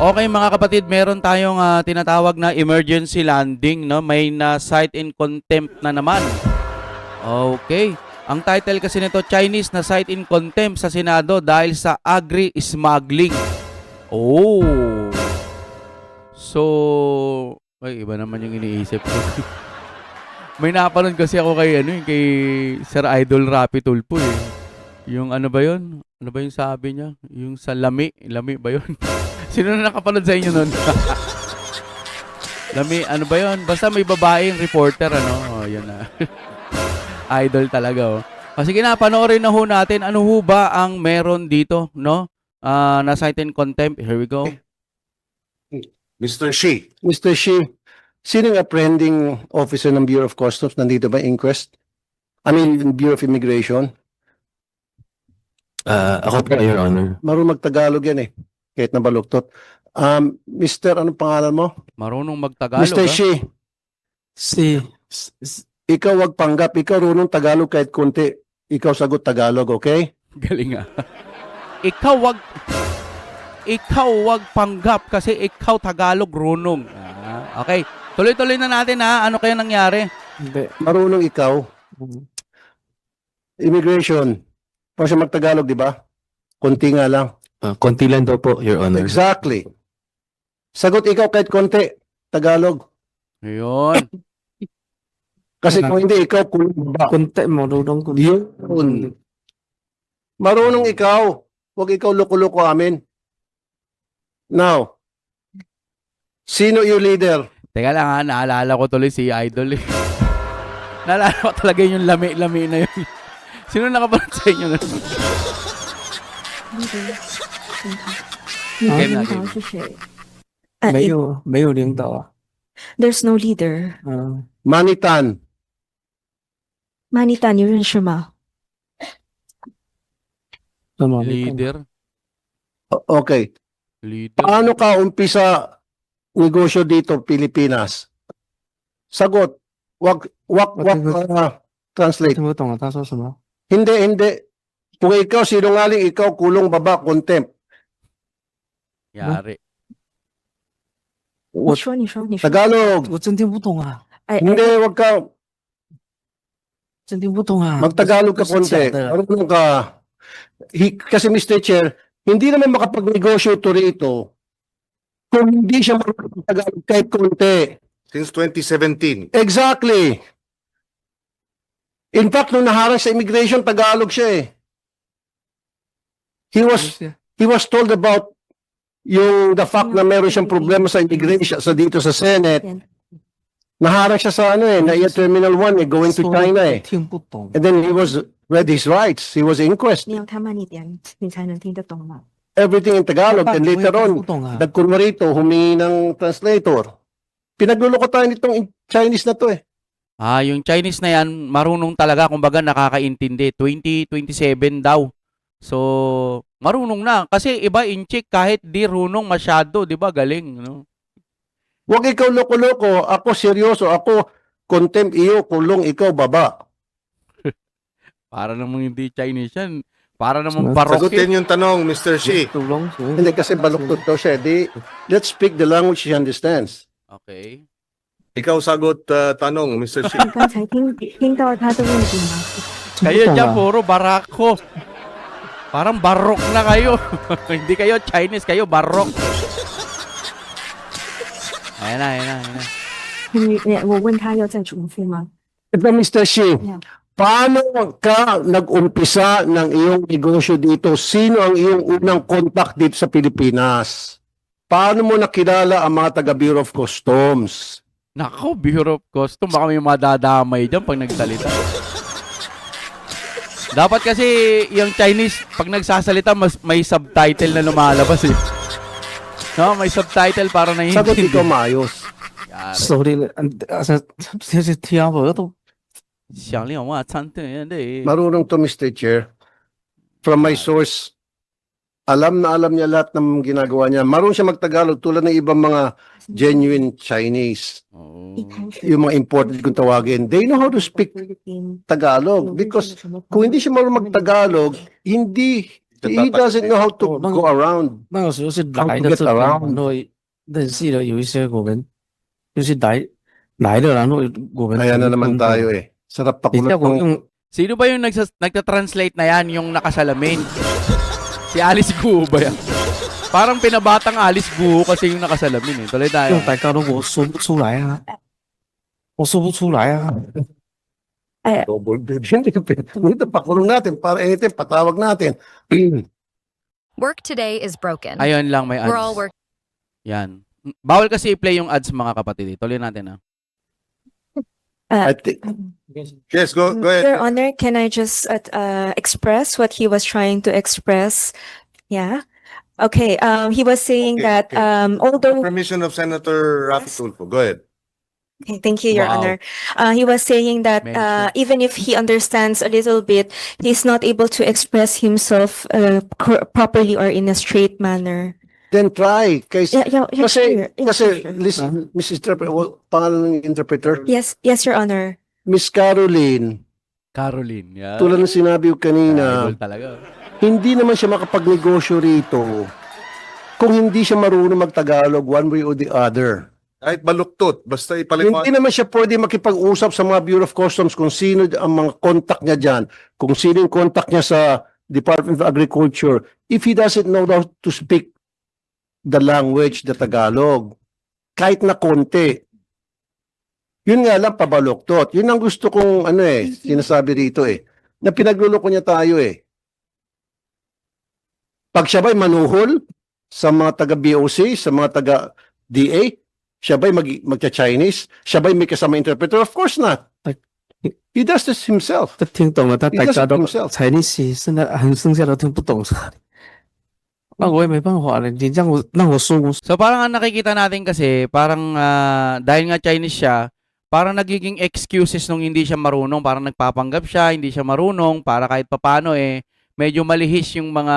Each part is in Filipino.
Okay mga kapatid, meron tayong tinatawag na emergency landing, no? May na cite in contempt na naman. Okay. Ang title kasi nito, Chinese na cite in contempt sa Senado dahil sa agri-smuggling. Oh. So, ay iba naman yung iniisip ko. May napanood kasi ako kay Sir Idol Rapi Tulfo eh. Yung ano ba 'yon? Ano ba yung sabi niya? Yung sa lami ba 'yon? Sino na nakapanood sa inyo nun? Lami, ano ba 'yon? Basta may babaeng reporter ano. Oh, 'yan na. Idol talaga oh. O sige na, panoorin na ho natin ano ho ba ang meron dito, no? Na cite in contempt. Here we go. Mr. Shi, Mr. Shi, sino yung apprehending officer ng Bureau of Customs? Nandito ba inquest? I mean, Bureau of Immigration? Ako po, Your Honor. Marunong magtagalog yan eh. Kahit nabaluktot. Mr. Anong pangalan mo? Marunong magtagalog. Mr. Shi, ikaw wag panggap. Ikaw runong Tagalog kahit konti. Ikaw sagot Tagalog, okay? Galing ah. Ikaw wag panggap kasi ikaw Tagalog runong. Okay. Tuloy-tuloy na natin ha. Ano kaya nangyari? Hindi. Marunong ikaw. Immigration. Pag siya magtagalog, di ba? Konti nga lang. Konti lang daw po, Your Honor. Exactly. Sagot ikaw kahit konti. Tagalog. Ayun. Kasi kung hindi, ikaw kulong ba? Konti, marunong ko. Yun. Marunong ikaw. Huwag ikaw loko-loko amin. Now, sino yung leader? Teka lang ha, naalala ko tuloy si Idol eh. Naalala ko talaga yung lami-lami na yun. Sino nakapanood sa inyo nun? Game na, game. 是谁？没有领导啊。 There's no leader。 Manitan. Manita，你认识吗？ Leader? Okay. Leader? Paano ka umpisa negosyo dito, Pilipinas? Sagot. Wag translate. 听不懂啊，他说什么？ Hindi. Kung ikaw sinungaling, ikaw kulong baba, contempt. Yari. 你说，你说，你说。 Tagalog. 我真听不懂啊，哎， Hindi, wag ka. 真听不懂啊。 Magtagalog ka 不是 konti. 假的 Marunong ka. Kasi Mr. Chair, hindi naman makapagnegosyo to rito kung hindi siya magtagalog kahit konti. since 2017, Exactly. In fact, nung naharang sa immigration, Tagalog siya eh. He was told about the fact na meron siyang problema sa immigration sa dito sa Senate. Naharang siya sa NAIA Terminal 1 eh, going to China eh. 听不懂。 And then he was read his rights. He was inquest. 你要他慢一点，你才能听得懂嘛。 Everything in Tagalog. And later on, 不懂啊。 nagkulma rito, humingi ng translator. Pinagluloko tayo nitong Chinese na to eh. Yung Chinese na yan, marunong talaga, kumbaga nakakaintindi. 2027 daw. So, marunong na. Kasi iba in-check kahit di runong masyado, di ba? Galing, no? Huwag ikaw loko-loko. Ako seryoso. Ako contempt iyo, kulong ikaw baba. Para namang hindi Chinese yan. Para namang Sagot- barok sagutin yung tanong, Mr. Shi. tulong. Hindi kasi baluktot daw siya. Let's speak the language she understands. Okay. Ikaw sagot tanong, Mr. Shi. 你刚才听到他的问题吗？ Kayo dyan, puro barako. Parang barok na kayo. Hindi kayo Chinese, kayo barok. Ayan na. 我问他要再重复吗？ Ito, Mr. Shi, Yeah. paano ka nag-umpisa ng iyong negosyo dito? Sino ang iyong unang contact dito sa Pilipinas? Paano mo nakilala ang mga taga Bureau of Customs? Nako, Bureau of Custom. Baka may madadamay dyan pag nagsalita. Dapat kasi yung Chinese, pag nagsasalita, may subtitle na lumalabas eh. No, may subtitle para Sagot naiintindi. ikaw maayos. Yari. 手里这听不懂。 Siyang liang mga tsante yan eh. Marunong to, Mr. Chair. From my source, alam na alam niya lahat ng ginagawa niya. Marunong siya magtagalog tulad ng ibang mga genuine Chinese. Oo. 一开始 Yung mga imported kung tawagin. They know how to speak Tagalog because kung hindi siya marunong magtagalog, hindi He doesn't know how to Oh, go around. 那个时候是 How 来 to 的 get 这边， around. 然后认识了有一些我们就是来的，然后我们 Kaya na 同 naman 工的 tayo eh. Sarap 等一下 pakulot 我 ng 用 Sino ba yung nagta-translate na yan, yung nakasalamin? Si Alice Guo ba yan? Parang pinabatang Alice Guo kasi yung nakasalamin eh. Tuloy tayo. 用白高的我说不出来啊，我说不出来啊。 double bed. Hindi, ito pakulong natin para anytime patawag natin. Work today is broken. Ayun lang, may ads. We're all working. Yan. Bawal kasi i-play yung ads mga kapatid. Tuloy natin I think, Yes, go Your ahead. Honor, can I just express what he was trying to express? Yeah. Okay. He was saying Okay, that okay. although Permission of Senator Rafi Tulfo. Go ahead. okay, thank you, Your Wow. Honor. He was saying that Mention. even if he understands a little bit, he's not able to express himself properly or in a straight manner. then try. Kasi, Yeah, sure. Yeah, kasi, sure. listen, Mrs. Interpreter, pangalan ng interpreter, Yes, Your Honor. Miss Caroline, Caroline. Yan. tulad ng sinabi ko kanina, Idol talaga. hindi naman siya makapagnegosyo rito kung hindi siya marunong mag-Tagalog one way or the other. Kahit baluktot, basta ipaliwanag. Hindi naman siya pwede makipag-usap sa mga Bureau of Customs kung sino ang mga contact niya dyan, kung sino yung contact niya sa Department of Agriculture, if he doesn't know how to speak the language, the Tagalog, kahit na konti. Yun nga lang, pabaluktot. Yun ang gusto kong, sinasabi rito na pinagluloko niya tayo Pag siya ba'y manuhol sa mga taga-BOC, sa mga taga-DA, siya ba'y magcha-Chinese? Siya ba'y may kasama interpreter? Of course not. He does this himself. 他听懂了，他 He 大 does 家 it 都 himself. 才你写，剩下剩下的听不懂。那我也没办法了，你让我说我 So parang ang nakikita natin kasi, parang dahil nga Chinese siya, parang nagiging excuses nung hindi siya marunong, parang nagpapanggap siya, hindi siya marunong, para kahit papano medyo malihis yung mga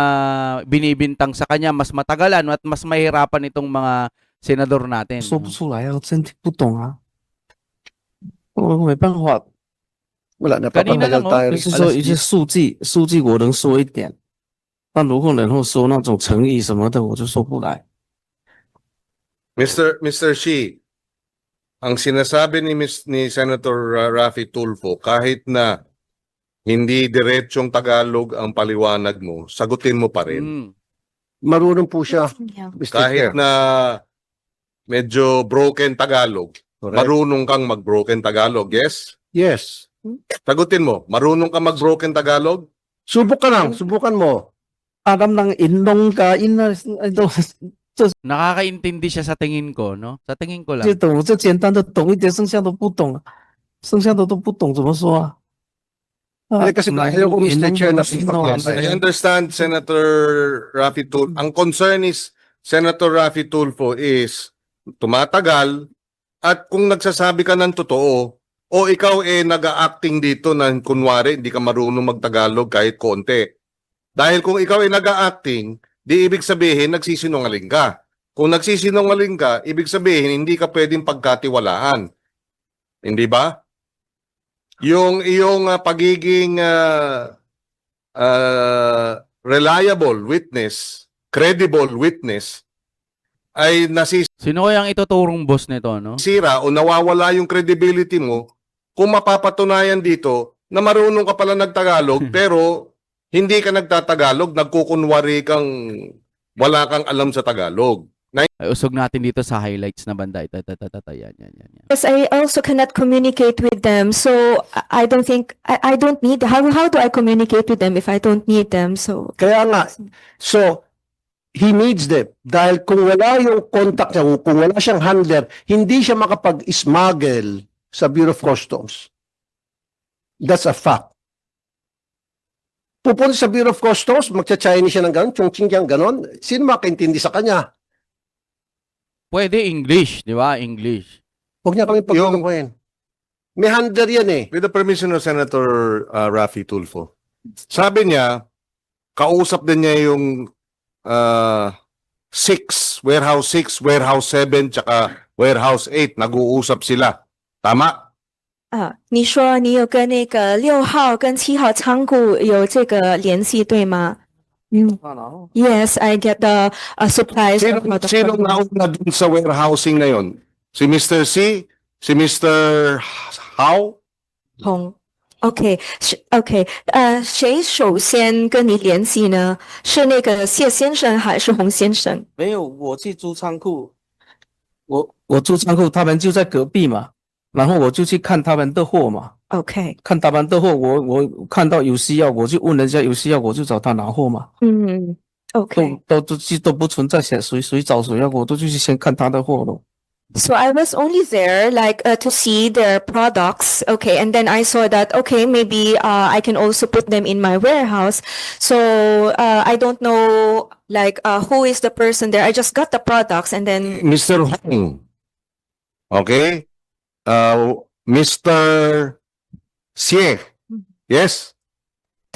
binibintang sa kanya, mas matagalan at mas mahirapan itong mga senador natin. 说不出来啊，我真听不懂啊，我没办法。 Wala, Kanina lang, napapatagal tayo. 就是说一些数据我能说一点，但如果然后说那种诚意什么的，我就说不来。 Mr. Shi, ang sinasabi ni Senator Rafi Tulfo, kahit na hindi diretsong Tagalog ang paliwanag mo, sagutin mo pa rin. Mm. Marunong po siya, Yeah. Mr. Kahit Chair. na medyo broken Tagalog, Correct. marunong kang mag-broken Tagalog, yes? Yes. Sagutin mo, marunong kang mag-broken Tagalog? Subukan mo. Alam ng inlong ka,都 Nakakaintindi siya sa tingin ko, no? Sa tingin ko lang. 就懂，我就简单的懂一点，剩下都不懂，剩下的都不懂怎么说啊？啊 Kasi ayaw ko, Mr. Chair, na I understand, Senator Rafi Tulfo. Ang concern is, Senator Rafi Tulfo is tumatagal at kung nagsasabi ka ng totoo o ikaw nag-a-acting dito na kunwari hindi ka marunong mag-Tagalog kahit konti. Dahil kung ikaw nag-a-acting, di ibig sabihin nagsisinungaling ka. Kung nagsisinungaling ka, ibig sabihin hindi ka pwedeng pagkatiwalaan. Hindi ba? Yung iyong pagiging reliable witness, credible witness, ay Sino kayang ituturong boss nito, no? nasisira o nawawala yung credibility mo kung mapapatunayan dito na marunong ka pala nagtagalog pero hindi ka nagtatagalog, nagkukunwari kang wala kang alam sa Tagalog. Ay, usog natin dito sa highlights na banda. Ito. Yan. Yes, I also cannot communicate with them, so I don't think I don't need. How do I communicate with them if I don't need them? So Kaya nga, so, he needs them. Dahil kung wala yung contact niya, kung wala siyang handler, hindi siya makapag-smuggle sa Bureau of Customs. That's a fact. Pupunta sa Bureau of Customs, magcha-Chinese siya ng gano'n, chong-ching yang gano'n, sino makaintindi sa kanya? Pwede English, di ba? English. Huwag niya kami pagkukuhin. May handler yan With the permission of Senator Rafi Tulfo. Sabi niya, kausap din niya yung 6, warehouse 6, warehouse 7, tsaka warehouse 8. Nag-uusap sila. Tama? 你说你有跟那个6号跟7号仓库有这个联系，对吗？ Yes, I get the supplies. Sino, of product sino from- nauna dun sa warehousing na yon? Si Mr. C? Si Mr. How? 通。OK，OK，谁首先跟你联系呢？是那个谢先生还是洪先生？没有，我去租仓库，我租仓库，他们就在隔壁嘛，然后我就去看他们的货嘛， OK，看他们的货，我看到有需要，我就问人家有需要，我就找他拿货嘛，嗯，OK。都不存在谁找谁要，我都去先看他的货咯。 So I was only there like to see their products. Okay, and then I saw that okay, maybe I can also put them in my warehouse. So I don't know like who is the person there. I just got the products and then Mr. Hong. Okay? Mr. Xie. Yes?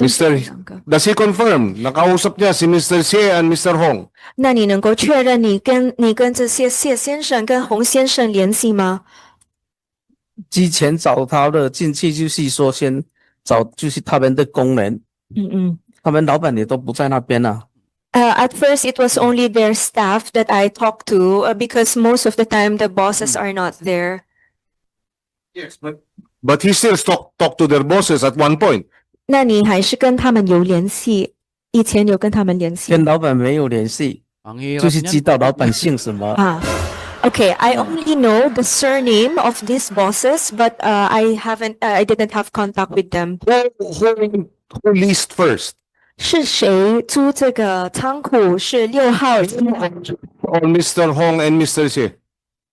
Mr. Does he confirm? Nakausap niya si Mr. Xie and Mr. Hong. 那你能够确认你跟这些谢先生跟洪先生联系吗？之前找他的进去就是说先找就是他们的工人，他们老板也都不在那边啊。At first, it was only their staff that I talked to because most of the time the bosses are not there. Yes, but he still talk to their bosses at one point. 那你还是跟他们有联系？以前有跟他们联系跟老板没有联系， Ang hirap 就是 niyan. 知道老板姓什么。啊？Okay, I only know the surname of these bosses, but I didn't have contact with them. Who leased first? 是谁租这个仓库？是6号 Or Mr. Hong and Mr. Xie?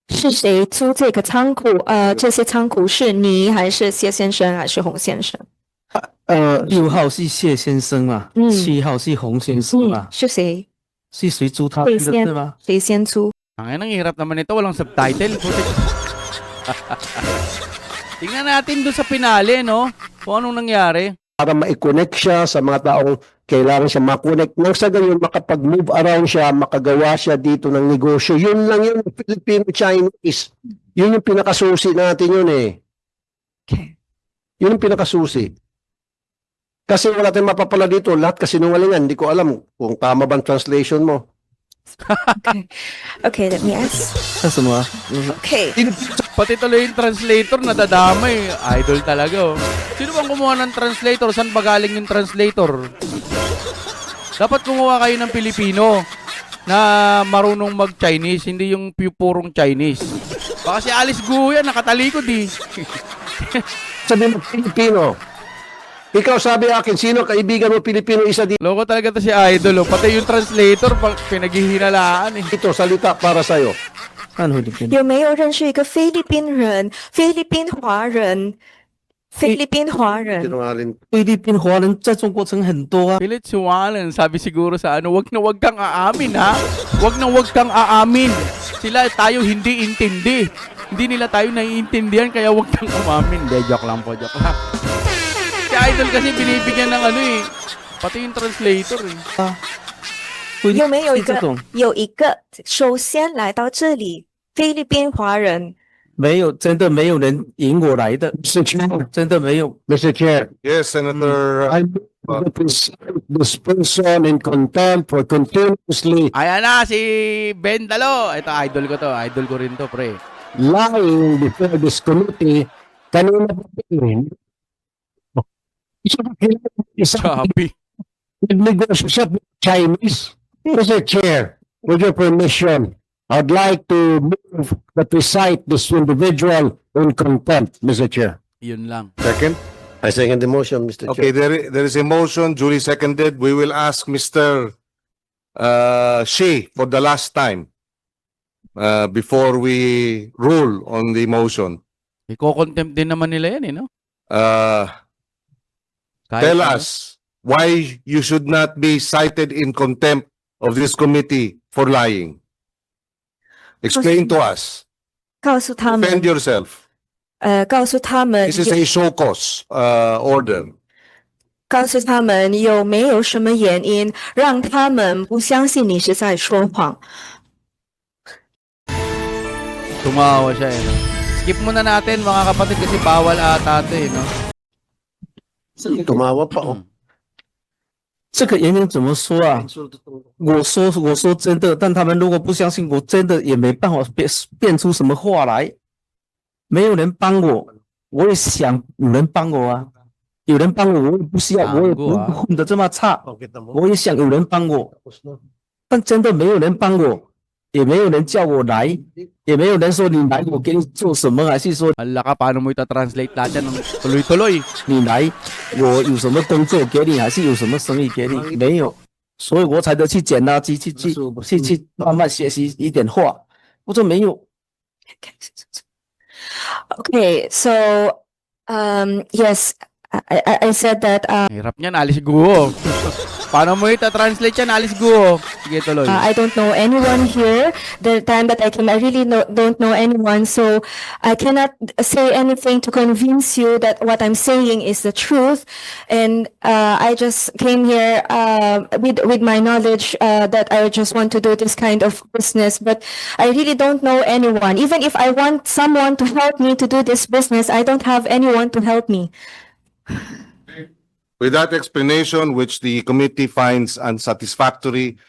是谁租这个仓库？这些仓库是你还是谢先生还是洪先生？ 6号是谢先生嘛，7号是洪先生嘛，是谁？是谁租他的谁先对吗？谁先租？ Ang hirap naman ito, walang subtitle. Putik. Tingnan natin doon sa pinali, no? Kung anong nangyari. Para ma-connect siya sa mga taong kailangan siya ma-connect. Nang sa ganyan, makapag-move around siya, makagawa siya dito ng negosyo. Yun lang yun, Filipino-Chinese. Yun yung pinakasusi natin yun eh. Okay. Yun yung pinakasusi. Kasi wala tayong mapapala dito. Lahat kasinungalingan. Hindi ko alam kung tama bang translation mo. Okay. Okay, let me ask. 那什么啊？ Okay. Pati tuloy yung translator, nadadamay. Idol talaga, oh. Sino bang kumuha ng translator? Saan ba galing yung translator? Dapat kumuha kayo ng Pilipino na marunong mag-Chinese, hindi yung purong Chinese. Baka si Alice Guo yan, nakatalikod eh. Sabi mo, Pilipino. Ikaw sabi akin, sino kaibigan mo Pilipino isa Loko talaga to si Idol, oh. Pati yung translator, pinaghihinalaan eh. dito, salita para sa'yo. 看菲律宾，有没有认识一个菲律宾人？菲律宾华人？菲律宾华人？ Sinungaling. 菲律宾华人在中国城很多啊。 Pilit Suwalan, sabi siguro sa ano, wag na wag kang aamin ha. Wag na wag kang aamin. Sila tayo hindi intindi. Hindi nila tayo naiintindihan kaya wag kang umamin. De, joke lang po, joke lang. Si Idol kasi binibigyan ng ano eh. Pati yung translator eh. 菲律有没有一个是这种有一个首先来到这里菲律宾华人？没有，真的没有人引我来的， Mr. Chair, 真的没有。 Mr. Chair, Yes, Senator. I present this person in contempt for continuously Ayan na, si Ben Dalo. Ito, idol ko to. Idol ko rin to, pre. lying before this committee. Kanina pa rin. Isang Sabi. negosyo siya with Chinese. Mr. Chair, with your permission, I'd like to move that we cite this individual in contempt, Mr. Chair. Yun lang. Second. I second the motion, Mr. Okay, there is a motion duly seconded. We will ask Mr. Shi for the last time before we rule on the motion. Iko-contempt din naman nila yan eh, no? Kahit Tell ano. us why you should not be cited in contempt of this committee for lying. Explain to us. 告诉他 Defend 们， yourself. 告诉他们， This is a show cause order. 告诉他们有没有什么原因让他们不相信你是在说谎？ Tumawa siya eh. No? Skip muna natin mga kapatid kasi bawal ata ito eh, no? Tumawa pa, oh. 这个原因怎么说啊？我说真的，但他们如果不相信，我真的也没办法变出什么话来。没有人帮我，我也想有人帮我啊。有人帮我，我也不需要，我也不帮过啊混得这么差。我也想有人帮我，但真的没有人帮我，也没有人叫我来，也没有人说你来，我给你做什么，还是说 Hala ka, paano mo ita-translate lahat yan ng tuloy-tuloy? 你来，我有什么工作给你，还是有什么生意给你？没有，所以我才得去捡垃圾，去慢慢学习一点话。我说没有， Okay, so yes, I said that Hirap niyan, Alice Guo. Paano mo ita-translate yan, Alice Guo? Sige, tuloy. I don't know anyone here. The time that I came, I really don't know anyone, so I cannot say anything to convince you that what I'm saying is the truth. And I just came here with my knowledge that I just want to do this kind of business, but I really don't know anyone. Even if I want someone to help me to do this business, I don't have anyone to help me. With that explanation, which the committee finds unsatisfactory,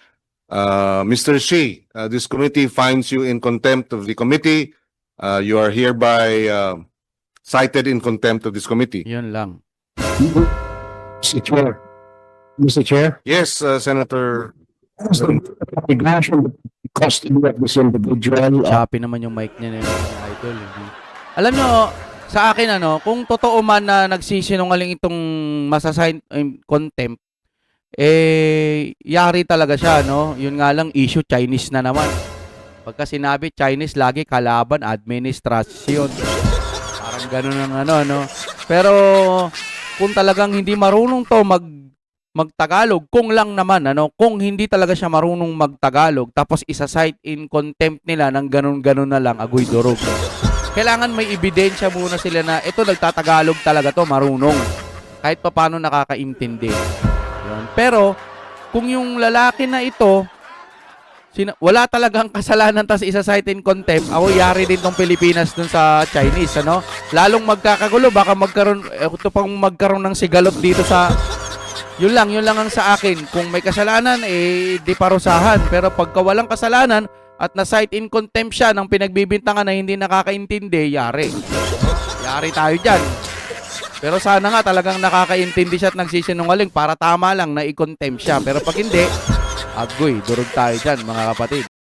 Mr. Shi, this committee finds you in contempt of the committee. You are hereby cited in contempt of this committee. Yun lang. Mr. Chair. Mr. Chair, Yes, Senator. obligation the custody of this individual. Choppy naman yung mic niya na yun, idol. Alam nyo, sa akin kung totoo man na nagsisinungaling itong masasign contempt, yari talaga siya, no? Yun nga lang, issue Chinese na naman. Pagka sinabi Chinese, lagi kalaban, administrasyon. Parang ganun ang no? Pero, kung talagang hindi marunong to magtagalog, kung lang naman, kung hindi talaga siya marunong magtagalog, tapos isa-cite in contempt nila ng ganun-ganun na lang, agoy durog. Kailangan may ebidensya muna sila na ito nagtatagalog talaga to, marunong. Kahit pa paano nakakaintindi. Yun. Pero, kung yung lalaki na ito, wala talagang kasalanan tas isa-cite in contempt, ako yari din tong Pilipinas dun sa Chinese, Lalong magkakagulo, baka ito pang magkaroon ng sigalot dito sa... Yun lang ang sa akin. Kung may kasalanan, di parusahan. Pero pagka walang kasalanan, at na-cite in contempt siya ng pinagbibintangan na hindi nakakaintindi, yari. Yari tayo dyan. Pero sana nga talagang nakakaintindi siya at nagsisinungaling para tama lang na i-contempt siya. Pero pag hindi, agoy, durog tayo dyan mga kapatid.